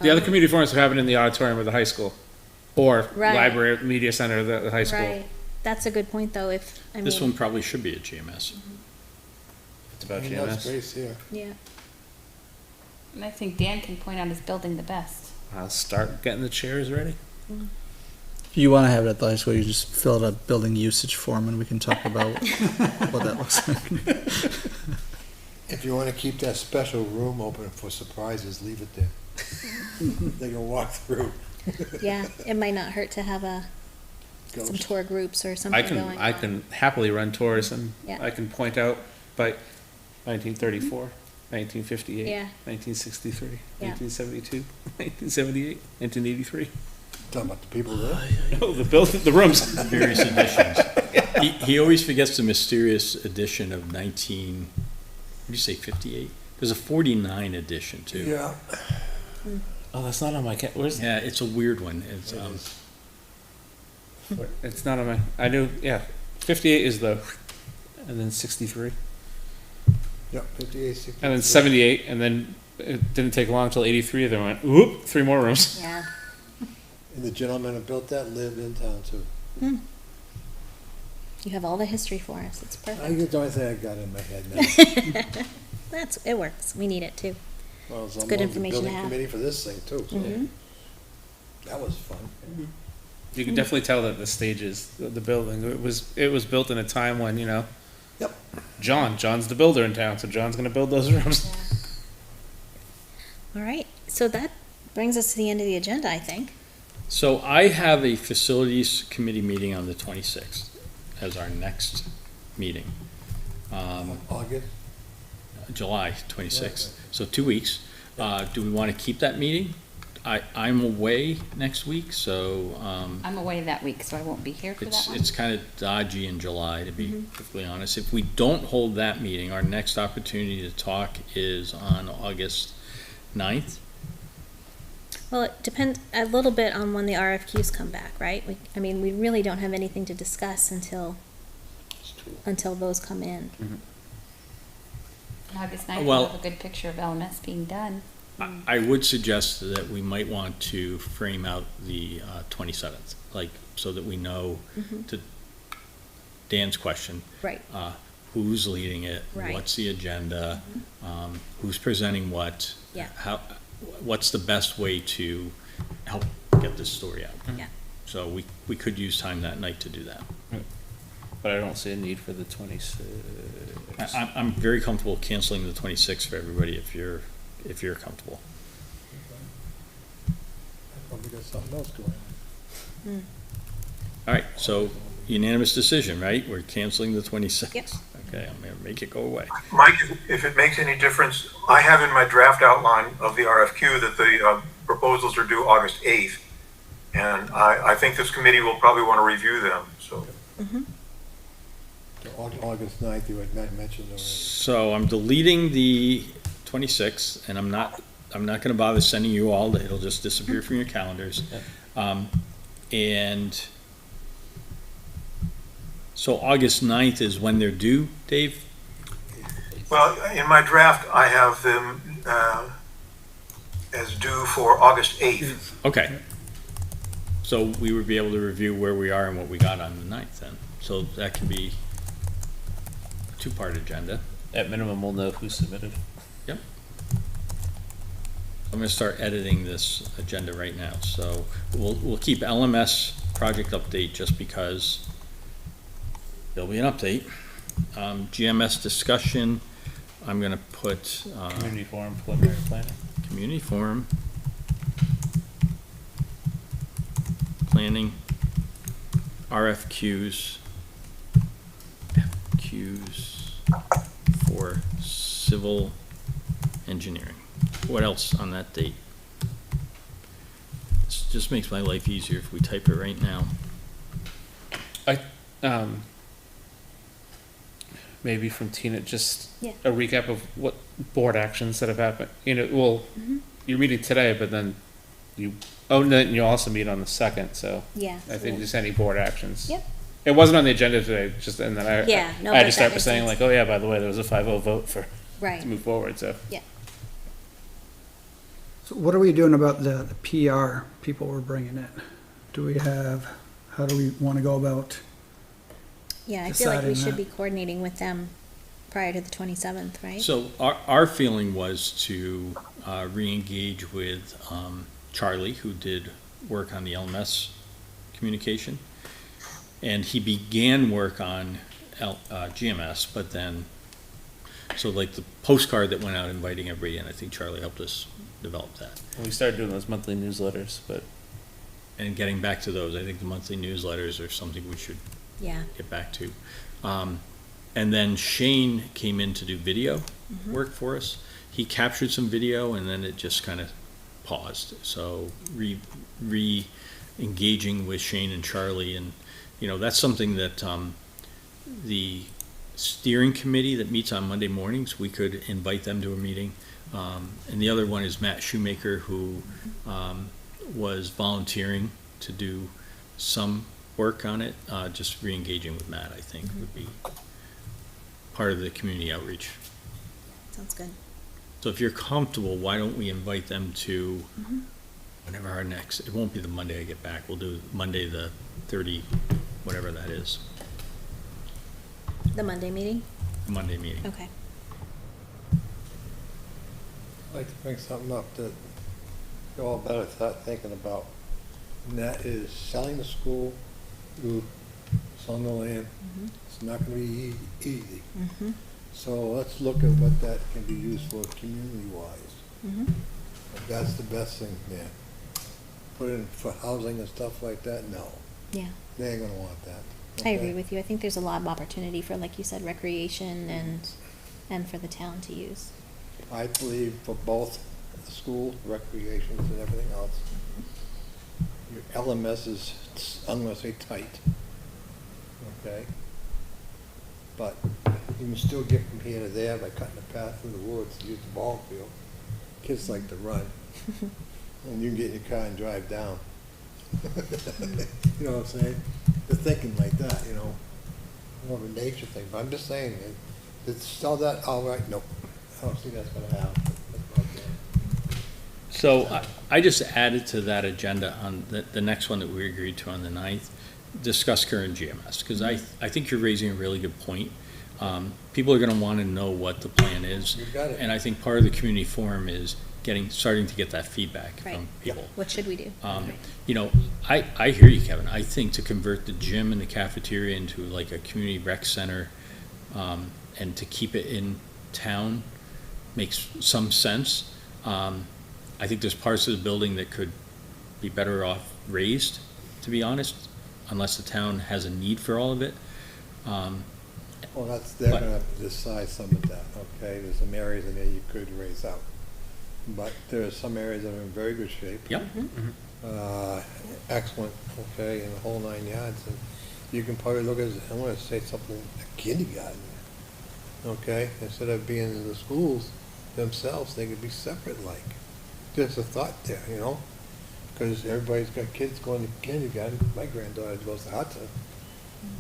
The other community forums happen in the auditorium of the high school, or Right. library, media center of the high school. Right, that's a good point, though, This one probably should be at GMS. It's about I mean, that's GMS. space here. Yeah, And I think Dan can point out his building the best. I'll start getting the chairs ready. If you want to have it at the high school, you just fill out a building usage form and we can talk about what that looks like. If you wanna keep that special room open for surprises, leave it there. They can walk through. yeah, it might not hurt to have some Ghost. tour groups or something going on. I can happily run tours, and Yeah. I can point out by 1934, 1958, Yeah. 1963, Yeah. 1972, 1978, 1983. Talking about the people there. Oh, the rooms. Various editions. He always forgets the mysterious edition of 19, what did you say, 58? There's a 49 edition too. Yeah. Oh, that's not on my where's Yeah, it's a weird one. It's, It is. It's not on my. I knew. Yeah, 58 is the, and then 63, Yep, 58, 60. and then 78, and then it didn't take long until 83. They went, whoop, 3 more rooms. Yeah. And the gentleman who built that lived in town too. You have all the history for us, it's I perfect. think the only thing I got in my head now. It works, we need it too. Well, it's It's on good the information to building have. committee for this thing too, so Mhm. that was fun. You can definitely tell that the stages, the building, it was built in a time when, Yep. John's the builder in town, so John's gonna build those rooms. All right, so that brings us to the end of the agenda, I think. So I have a facilities committee meeting on the 26th as our next meeting. August? July 26th, so 2 weeks. Do we want to keep that meeting? I'm away next week, so I'm away that week, so I won't be here for that one. it's kind of dodgy in July, to be perfectly honest. If we don't hold that meeting, our next opportunity to talk is on August 9th. Well, it depends a little bit on when the RFQs come back, right? We really don't have anything to discuss until those come in. August 9th, Well- we'll have a good picture of LMS being done. I would suggest that we might want to frame out the 27th, so that we know, to Dan's question, Right. who's leading it, Right. what's the agenda, who's presenting what, Yeah. what's the best way to help get this story out. Yeah. So we could use time that night to do that. But I don't see a need for the 26th. I'm very comfortable canceling the 26th for everybody if you're comfortable. Probably got something else going on. All right, so unanimous decision, right? We're canceling the 26th. Yep. Okay, I'm gonna make it go away. Mike, if it makes any difference, I have in my draft outline of the RFQ that the proposals are due August 8th. And I think this committee will probably want to review them, so. August 9th, you had mentioned already. So I'm deleting the 26th, and I'm not gonna bother sending you all, it'll just disappear from your calendars. And so August 9th is when they're due, Dave? Well, in my draft, I have them as due for August 8th. Okay. So we would be able to review where we are and what we got on the 9th then. So that can be a two-part agenda. At minimum, we'll know who submitted. Yep. I'm gonna start editing this agenda right now, so we'll keep LMS project update just because there'll be an update. GMS discussion, I'm gonna put, Community forum, preliminary planning. community forum, planning, RFQs for civil engineering. What else on that date? This just makes my life easier if we type it right now. Maybe from Tina, just Yeah. a recap of what board actions that have happened. You're meeting today, but then then you also meet on the 2nd, so Yeah. I think just any board actions. Yep. It wasn't on the agenda today, and then Yeah, no, I but just that started makes saying sense. like, oh yeah, by the way, there was a 5-0 vote to Right. move forward, so. So what are we doing about the PR people we're bringing in? How do we want to go about? Yeah, I feel like we Deciding should that. be coordinating with them prior to the 27th, right? So our feeling was to re-engage with Charlie, who did work on the LMS communication. And he began work on GMS, but then, so like the postcard that went out inviting everybody in, I think Charlie helped us develop that. We started doing those monthly newsletters, but And getting back to those, I think the monthly newsletters are something we should Yeah. get back to. And then Shane came in to do video work for us. He captured some video and then it just kind of paused. So re-engaging with Shane and Charlie, and, that's something that the steering committee that meets on Monday mornings, we could invite them to a meeting. And the other one is Matt Shoemaker, who was volunteering to do some work on it. Just re-engaging with Matt, I think, would be part of the community outreach. Sounds good. So if you're comfortable, why don't we invite them to whenever our next, it won't be the Monday I get back, we'll do Monday the 30, whatever that is, The Monday meeting? Monday meeting. Okay. I'd like to bring something up that you all better start thinking about, and that is selling the school, selling the land. It's not gonna be easy. So let's look at what that can be used for community-wise. That's the best thing there. put in for housing and stuff like that, no, Yeah, they ain't gonna want that. I agree okay? with you. I think there's a lot of opportunity for, like you said, recreation and for the town to use. I believe for both the school, recreations and everything else, your LMS is, I'm gonna say tight, okay? But you can still get from here to there by cutting a path through the woods to use the ball field. Kids like to run, and you can get in your car and drive down. You know what I'm saying? They're thinking like that, you know, more of a nature thing, but I'm just saying, it's sell that outright, nope, I don't see that's gonna happen. That's not good. So I just added to that agenda on the next one that we agreed to on the 9th, discuss current GMS, because I think you're raising a really good point. People are gonna wanna know what the plan is. You got it. And I think part of the community forum is starting to get that feedback Right. from people. What should we do? You know, I hear you, Kevin. I think to convert the gym and the cafeteria into like a community rec center, and to keep it in town makes some sense. I think there's parts of the building that could be better off raised, to be honest, unless the town has a need for all of it. Well, they're But- gonna have to decide some of that, okay? There's some areas in there you could raise out. But there are some areas that are in very good shape. Yep. Excellent, okay, in the whole 9 yards. And you can probably look at, I'm gonna say something, a kindergarten, okay? Instead of being in the schools themselves, they could be separate like. Just a thought there, you know? Because everybody's got kids going to kindergarten. My granddaughter goes to Hudson,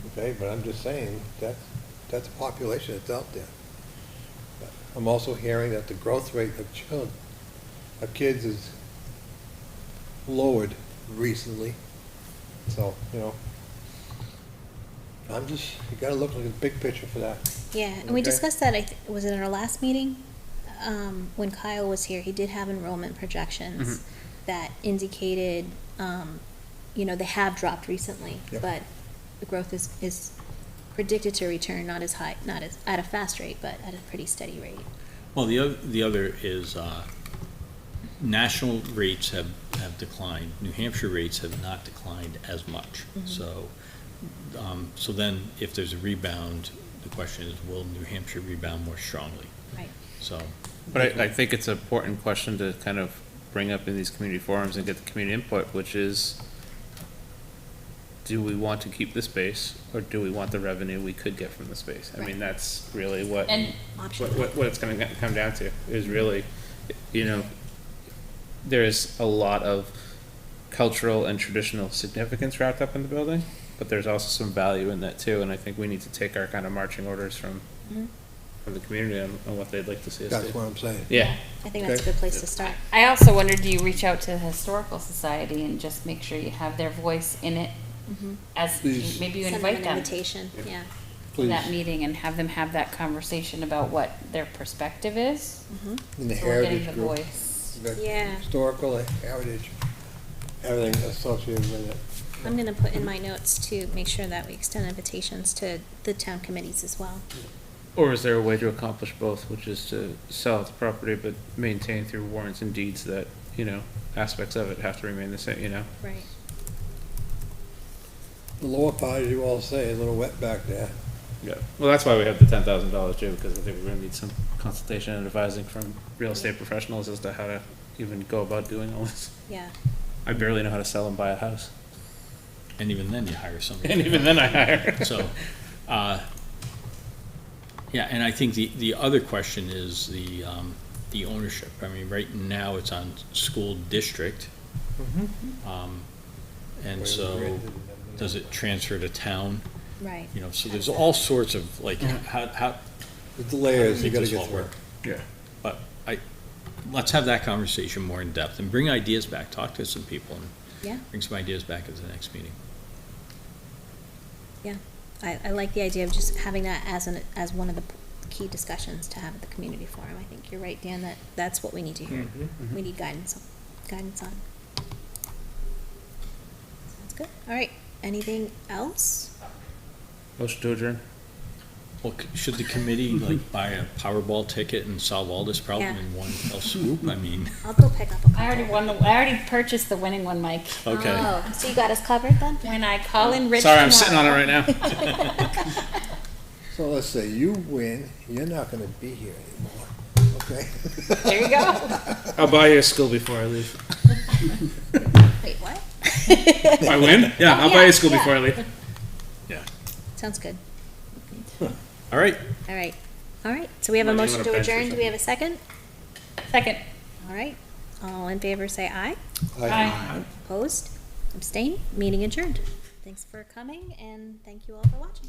okay? But I'm just saying, that's a population that's out there. But I'm also hearing that the growth rate of kids is lowered recently. So, you know, you gotta look at the big picture for that. Yeah, and we Okay. discussed that, was it in our last meeting? When Kyle was here, he did have enrollment projections that indicated, they have dropped recently, Yep. but the growth is predicted to return not as high, not as, at a fast rate, but at a pretty steady rate. Well, the other is, national rates have declined. New Hampshire rates have not declined as much. So then if there's a rebound, the question is, will New Hampshire rebound more strongly? Right. So, But I think it's an important question to kind of bring up in these community forums and get the community input, which is, do we want to keep the space, or do we want the revenue we could get from the space? I mean, Right. that's really what, And Option. what it's gonna come down to, is really, there's a lot of cultural and traditional significance wrapped up in the building, but there's also some value in that too, and I think we need to take our kind of marching orders from the community on what they'd like to see us That's do. what I'm saying. Yeah. I think that's a good place to start. I also wondered, do you reach out to the Historical Society and just make sure you have their voice in it? As, Please. maybe you Send them invite an them invitation, yeah. to that Please. meeting and have them have that conversation about what their perspective is. In the So we're getting heritage the group. voice. You got Yeah. Historical, heritage, everything associated with it. I'm gonna put in my notes to make sure that we extend invitations to the town committees as well. Or is there a way to accomplish both, which is to sell the property but maintain through warrants and deeds that, aspects of it have to remain the same, Right. The lower part, as you all say, is a little wet back there. Yeah, well, that's why we have the $10,000 too, because I think we're gonna need some consultation and advising from real estate professionals as to how to even go about doing all this. Yeah. I barely know how to sell and buy a house, and even then you hire somebody. and even then I hire. So, yeah, and I think the other question is the ownership. I mean, right now it's on school district. And so, does it transfer to town? Right. So there's all sorts of, like, how, It's the layers you make gotta this get all through. work? Yeah. But let's have that conversation more in depth and bring ideas back, talk to some people and Yeah, bring some ideas back at the next meeting. yeah. I like the idea of just having that as one of the key discussions to have at the community forum. I think you're right, Dan, that's what we need to hear. We need guidance on. Sounds good. All right. Anything else? Motion to adjourn. Well, should the committee like buy a Powerball ticket and solve all this problem Yeah. in one fell swoop? I mean, I'll go pick up a couple. I already purchased the winning one, Mike. okay. Oh, so you got us covered then? When I call in Rich Sorry, I'm sitting on it tomorrow. right now. So let's say you win, you're not gonna be here anymore, okay? There you go. I'll buy you a school before I leave. Wait, what? If I win? Yeah, I'll buy you a school before I leave. Yeah. Sounds good. All right. All right. All right. So we have a Unless you motion to wanna bench or adjourn. Do we have a second? Second. All right. All in favor, say aye. Aye. Opposed? Abstain? Meeting adjourned. Thanks for coming and thank you all for watching.